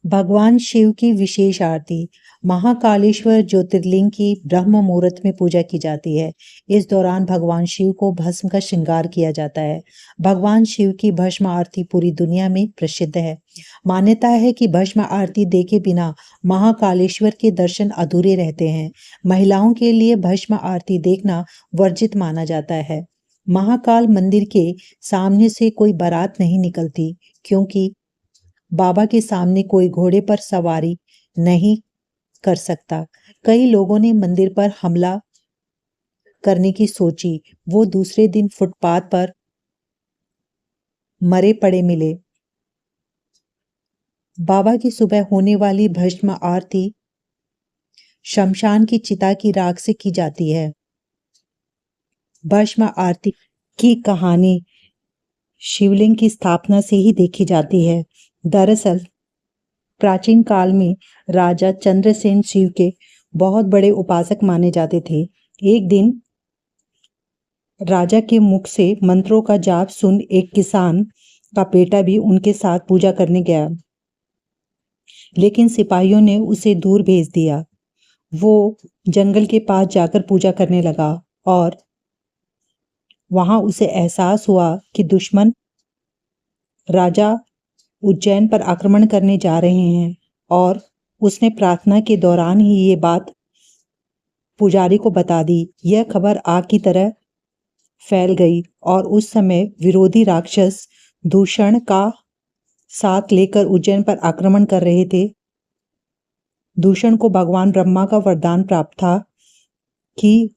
भगवान शिव की विशेष आरती। महाकालेश्वर ज्योतिर्लिंग की ब्रह्म मुहूर्त में पूजा की जाती है। इस दौरान भगवान शिव को भस्म का श्रृंगार किया जाता है। भगवान शिव की भस्म आरती पूरी दुनिया में प्रसिद्ध है। मान्यता है कि भस्म आरती देखे बिना महाकालेश्वर के दर्शन अधूरे रहते हैं। महिलाओं के लिए भस्म आरती देखना वर्जित माना जाता है। महाकाल मंदिर के सामने से कोई बारात नहीं निकलती, क्योंकि बाबा के सामने कोई घोड़े पर सवारी नहीं कर सकता। कई लोगों ने मंदिर पर हमला करने की सोची। वो दूसरे दिन फुटपाथ पर मरे पड़े मिले। बाबा की सुबह होने वाली भस्म आरती शमशान की चिता की राख से की जाती है। भस्म आरती की कहानी शिवलिंग की स्थापना से ही देखी जाती है। दरअसल प्राचीन काल में राजा चंद्रसेन शिव के बहुत बड़े उपासक माने जाते थे। एक दिन राजा के मुख से मंत्रों का जाप सुन एक किसान का बेटा भी उनके साथ पूजा करने गया, लेकिन सिपाहियों ने उसे दूर भेज दिया। वो जंगल के पास जाकर पूजा करने लगा और वहां उसे एहसास हुआ कि दुश्मन राजा उज्जैन पर आक्रमण करने जा रहे हैं, और उसने प्रार्थना के दौरान ही ये बात पुजारी को बता दी। यह खबर आग की तरह फैल गई और उस समय विरोधी राक्षस दूषण का साथ लेकर उज्जैन पर आक्रमण कर रहे थे। दूषण को भगवान ब्रह्मा का वरदान प्राप्त था कि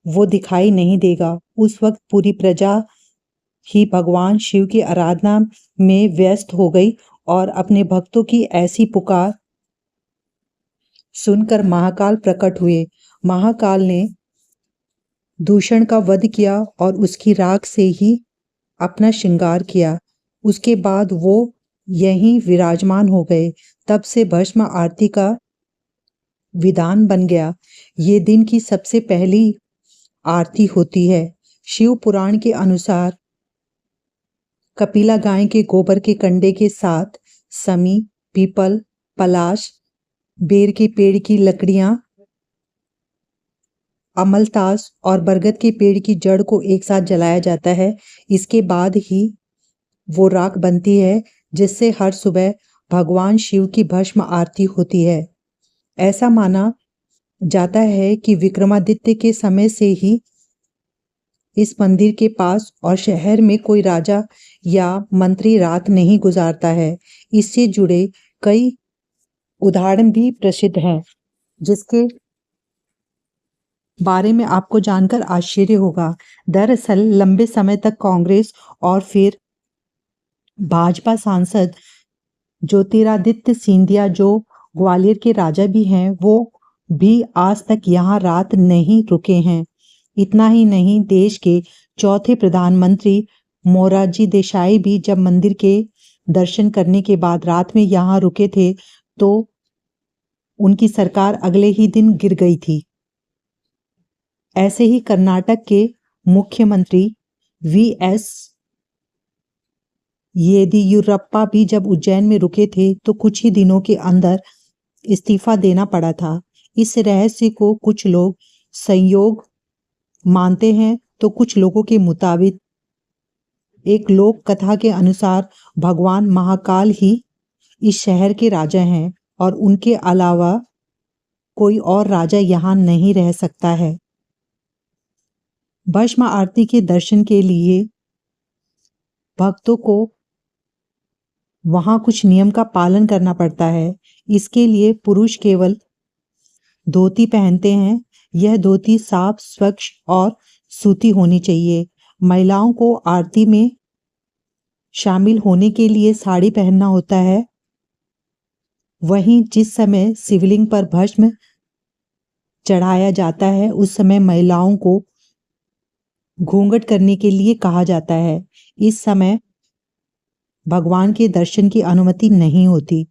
वो दिखाई नहीं देगा। उस वक्त पूरी प्रजा ही भगवान शिव की आराधना में व्यस्त हो गई और अपने भक्तों की ऐसी पुकार सुनकर महाकाल प्रकट हुए। महाकाल ने दूषण का वध किया और उसकी राख से ही अपना श्रृंगार किया। उसके बाद वो यहीं विराजमान हो गए। तब से भस्म आरती का विधान बन गया। ये दिन की सबसे पहली आरती होती है। शिव पुराण के अनुसार कपिला गाय के गोबर के कंडे के साथ समी, पीपल, पलाश, बेर के पेड़ की लकड़ियां, अमलतास और बरगद के पेड़ की जड़ को एक साथ जलाया जाता है। इसके बाद ही वो राख बनती है, जिससे हर सुबह भगवान शिव की भस्म आरती होती है। ऐसा माना जाता है कि विक्रमादित्य के समय से ही इस मंदिर के पास और शहर में कोई राजा या मंत्री रात नहीं गुजारता है। इससे जुड़े कई उदाहरण भी प्रसिद्ध हैं, जिसके बारे में आपको जानकर आश्चर्य होगा। दरअसल लंबे समय तक कांग्रेस और फिर भाजपा सांसद ज्योतिरादित्य सिंधिया, जो ग्वालियर के राजा भी हैं, वो भी आज तक यहाँ रात नहीं रुके हैं। इतना ही नहीं, देश के चौथे प्रधानमंत्री मोरारजी देसाई भी जब मंदिर के दर्शन करने के बाद रात में यहाँ रुके थे, तो उनकी सरकार अगले ही दिन गिर गई थी। ऐसे ही कर्नाटक के मुख्यमंत्री वीएस येदियुरप्पा भी जब उज्जैन में रुके थे, तो कुछ ही दिनों के अंदर इस्तीफा देना पड़ा था। इस रहस्य को कुछ लोग संयोग मानते हैं, तो कुछ लोगों के मुताबिक एक लोक कथा के अनुसार भगवान महाकाल ही इस शहर के राजा हैं और उनके अलावा कोई और राजा यहाँ नहीं रह सकता है। भस्म आरती के दर्शन के लिए भक्तों को वहां कुछ नियम का पालन करना पड़ता है। इसके लिए पुरुष केवल धोती पहनते हैं। यह धोती साफ, स्वच्छ और सूती होनी चाहिए। महिलाओं को आरती में शामिल होने के लिए साड़ी पहनना होता है। वहीं जिस समय शिवलिंग पर भस्म चढ़ाया जाता है, उस समय महिलाओं को घूंघट करने के लिए कहा जाता है। इस समय भगवान के दर्शन की अनुमति नहीं होती।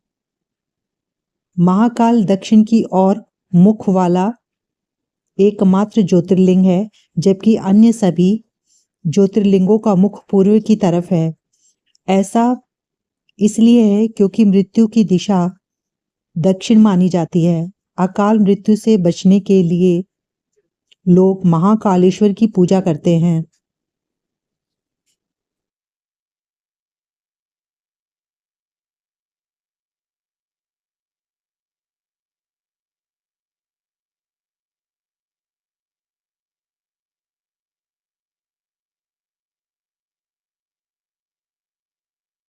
महाकाल दक्षिण की ओर मुख वाला एकमात्र ज्योतिर्लिंग है, जबकि अन्य सभी ज्योतिर्लिंगों का मुख पूर्व की तरफ है। ऐसा इसलिए है क्योंकि मृत्यु की दिशा दक्षिण मानी जाती है। अकाल मृत्यु से बचने के लिए लोग महाकालेश्वर की पूजा करते हैं।